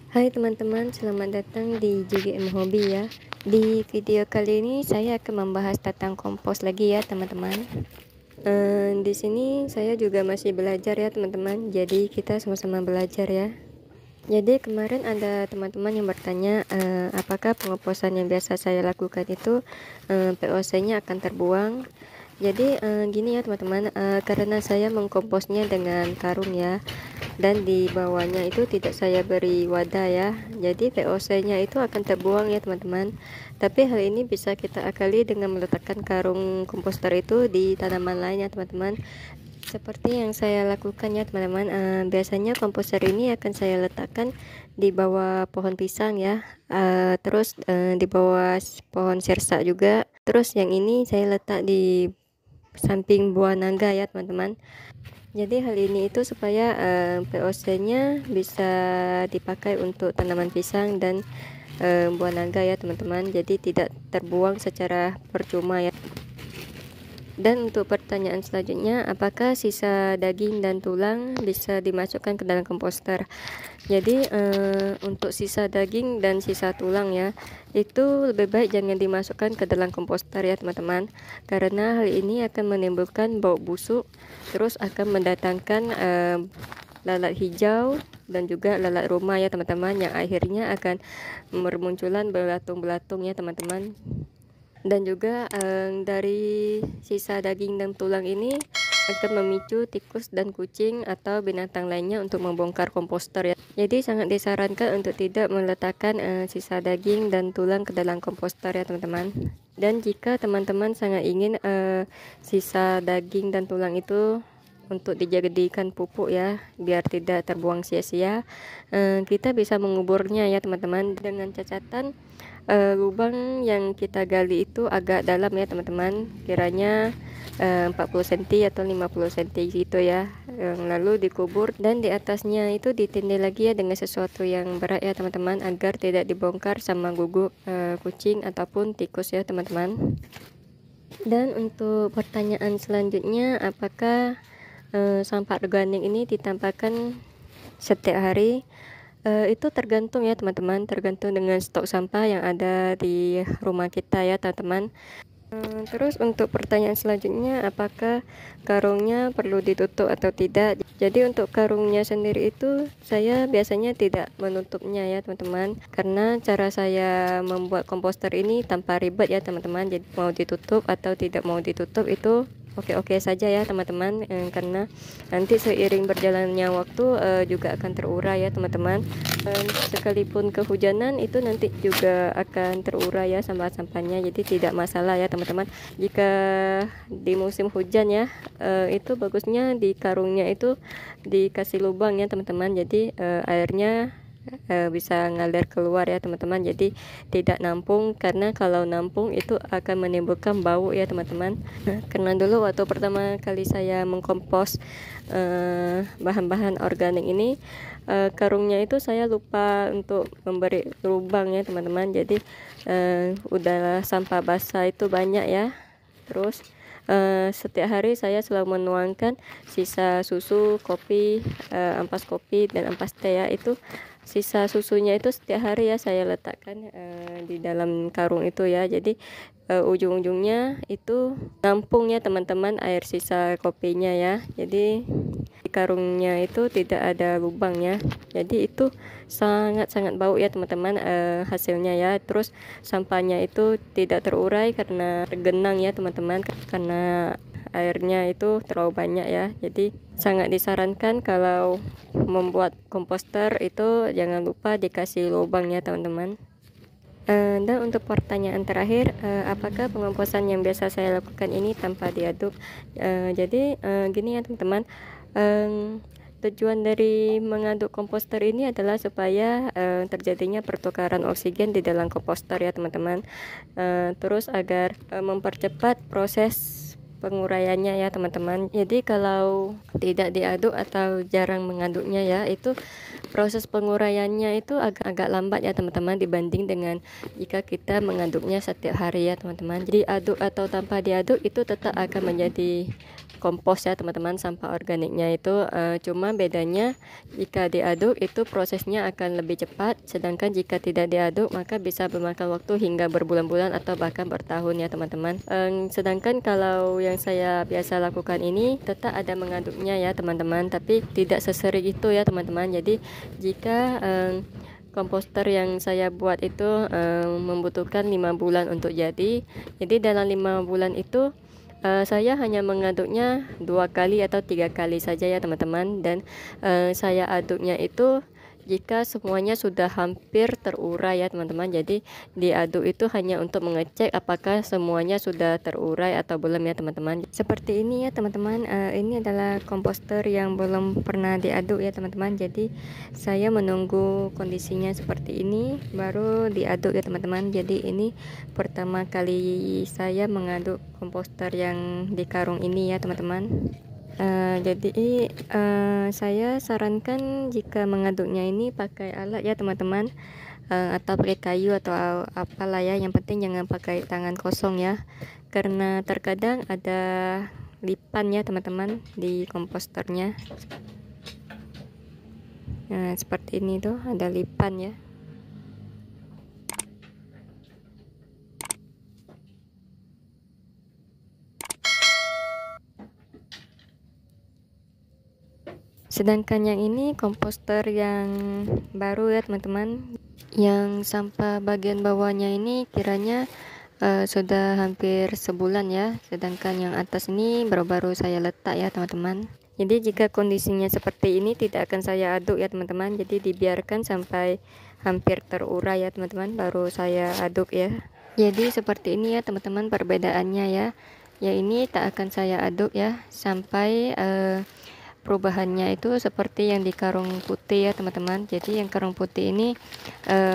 Hai teman-teman, selamat datang di JGM Hobi ya. Di video kali ini saya akan membahas tentang kompos lagi ya teman-teman. Di sini saya juga masih belajar ya teman-teman. Jadi kita sama-sama belajar ya. Jadi kemarin ada teman-teman yang bertanya apakah pengomposan yang biasa saya lakukan itu POC-nya akan terbuang. Jadi gini ya teman-teman, karena saya mengkomposnya dengan karung ya, dan di bawahnya itu tidak saya beri wadah ya, jadi VOC-nya itu akan terbuang ya teman-teman. Tapi hal ini bisa kita akali dengan meletakkan karung komposter itu di tanaman lain ya teman-teman, seperti yang saya lakukan ya teman-teman. Biasanya komposter ini akan saya letakkan di bawah pohon pisang ya, terus di bawah pohon sirsa juga, terus yang ini saya letak di samping buah naga ya teman-teman. Jadi hal ini itu supaya POC-nya bisa dipakai untuk tanaman pisang dan buah naga ya teman-teman. Jadi tidak terbuang secara percuma ya. Dan untuk pertanyaan selanjutnya, apakah sisa daging dan tulang bisa dimasukkan ke dalam komposter? Jadi untuk sisa daging dan sisa tulang ya, itu lebih baik jangan dimasukkan ke dalam komposter ya teman-teman, karena hal ini akan menimbulkan bau busuk, terus akan mendatangkan lalat hijau dan juga lalat rumah ya teman-teman, yang akhirnya akan bermunculan belatung-belatung ya teman-teman. Dan juga dari sisa daging dan tulang ini akan memicu tikus dan kucing atau binatang lainnya untuk membongkar komposter ya. Jadi sangat disarankan untuk tidak meletakkan sisa daging dan tulang ke dalam komposter ya teman-teman. Dan jika teman-teman sangat ingin sisa daging dan tulang itu untuk dijadikan pupuk ya, biar tidak terbuang sia-sia, kita bisa menguburnya ya teman-teman, dengan catatan lubang yang kita gali itu agak dalam ya teman-teman, kiranya 40 cm atau 50 cm gitu ya, lalu dikubur dan di atasnya itu ditindih lagi ya dengan sesuatu yang berat ya teman-teman, agar tidak dibongkar sama guguk kucing ataupun tikus ya teman-teman. Dan untuk pertanyaan selanjutnya, apakah sampah organik ini ditampakkan setiap hari? Itu tergantung ya teman-teman, tergantung dengan stok sampah yang ada di rumah kita ya teman-teman. Terus untuk pertanyaan selanjutnya, apakah karungnya perlu ditutup atau tidak? Jadi untuk karungnya sendiri itu saya biasanya tidak menutupnya ya teman-teman, karena cara saya membuat komposter ini tanpa ribet ya teman-teman. Jadi mau ditutup atau tidak mau ditutup itu oke-oke saja ya teman-teman, karena nanti seiring berjalannya waktu juga akan terurai ya teman-teman. Sekalipun kehujanan itu nanti juga akan terurai ya sampah-sampahnya, jadi tidak masalah ya teman-teman. Jika di musim hujan ya, itu bagusnya di karungnya itu dikasih lubang ya teman-teman, jadi airnya bisa ngalir keluar ya teman-teman, jadi tidak nampung, karena kalau nampung itu akan menimbulkan bau ya teman-teman. Karena dulu waktu pertama kali saya mengkompos bahan-bahan organik ini, karungnya itu saya lupa untuk memberi lubang ya teman-teman, jadi udahlah sampah basah itu banyak ya. Terus setiap hari saya selalu menuangkan sisa susu, kopi, ampas kopi dan ampas teh ya, itu sisa susunya itu setiap hari ya saya letakkan di dalam karung itu ya. Jadi ujung-ujungnya itu nampung ya teman-teman air sisa kopinya ya. Jadi di karungnya itu tidak ada lubangnya, jadi itu sangat-sangat bau ya teman-teman hasilnya ya. Terus sampahnya itu tidak terurai karena tergenang ya teman-teman, karena airnya itu terlalu banyak ya. Jadi sangat disarankan kalau membuat komposter itu jangan lupa dikasih lubang ya teman-teman. Dan untuk pertanyaan terakhir, apakah pengomposan yang biasa saya lakukan ini tanpa diaduk? Jadi gini ya teman-teman, tujuan dari mengaduk komposter ini adalah supaya terjadinya pertukaran oksigen di dalam komposter ya teman-teman, terus agar mempercepat proses penguraiannya ya teman-teman. Jadi kalau tidak diaduk atau jarang mengaduknya ya, itu proses penguraiannya itu agak lambat ya teman-teman, dibanding dengan jika kita mengaduknya setiap hari ya teman-teman. Jadi aduk atau tanpa diaduk itu tetap akan menjadi kompos ya teman-teman, sampah organiknya itu. Cuma bedanya jika diaduk itu prosesnya akan lebih cepat, sedangkan jika tidak diaduk maka bisa memakan waktu hingga berbulan-bulan atau bahkan bertahun ya teman-teman. Sedangkan kalau yang saya biasa lakukan ini tetap ada mengaduknya ya teman-teman, tapi tidak sesering itu ya teman-teman. Jadi jika komposter yang saya buat itu membutuhkan 5 bulan untuk jadi dalam 5 bulan itu saya hanya mengaduknya 2 kali atau 3 kali saja ya teman-teman. Dan saya aduknya itu jika semuanya sudah hampir terurai ya teman-teman. Jadi diaduk itu hanya untuk mengecek apakah semuanya sudah terurai atau belum ya teman-teman. Seperti ini ya teman-teman. Ini adalah komposter yang belum pernah diaduk ya teman-teman. Jadi saya menunggu kondisinya seperti ini baru diaduk ya teman-teman. Jadi ini pertama kali saya mengaduk komposter yang di karung ini ya teman-teman. Jadi saya sarankan jika mengaduknya ini pakai alat ya teman-teman, atau pakai kayu atau apalah ya, yang penting jangan pakai tangan kosong ya, karena terkadang ada lipan ya teman-teman di komposternya. Nah seperti ini tuh ada lipan ya. Sedangkan yang ini komposter yang baru ya teman-teman, yang sampah bagian bawahnya ini kiranya sudah hampir sebulan ya, sedangkan yang atas ini baru-baru saya letak ya teman-teman. Jadi jika kondisinya seperti ini tidak akan saya aduk ya teman-teman, jadi dibiarkan sampai hampir terurai ya teman-teman baru saya aduk ya. Jadi seperti ini ya teman-teman perbedaannya ya. Ya ini tak akan saya aduk ya sampai perubahannya itu seperti yang di karung putih ya teman-teman. Jadi yang karung putih ini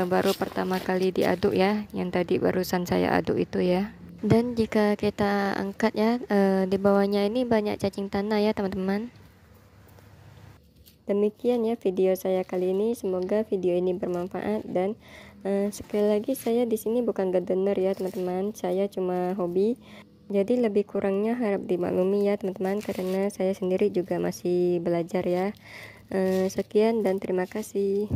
baru pertama kali diaduk ya, yang tadi barusan saya aduk itu ya. Dan jika kita angkat ya, di bawahnya ini banyak cacing tanah ya teman-teman. Demikian ya video saya kali ini, semoga video ini bermanfaat. Dan sekali lagi saya di sini bukan gardener ya teman-teman, saya cuma hobi. Jadi lebih kurangnya harap dimaklumi ya teman-teman, karena saya sendiri juga masih belajar ya. Sekian dan terima kasih.